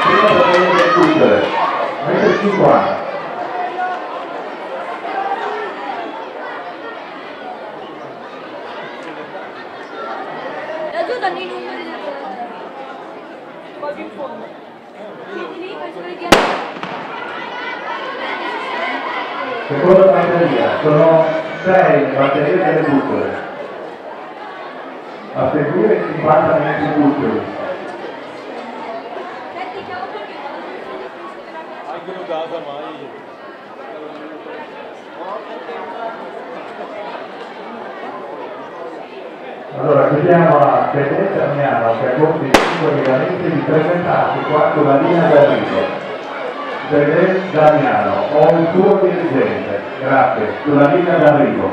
prima potete chiudere, avete 50. Danno i numeri qua più in fondo. Quindi lì faccio vedere. Seconda batteria, sono 6 batterie delle buttole. A seguire 50 metri buttoli. Anche non data mai. Allora, chiediamo a Fedele Damiano, che ha compiti 5 metri, di presentarsi qua sulla linea d'arrivo. Fedele Damiano, ho il tuo dirigente, grazie, sulla linea d'arrivo.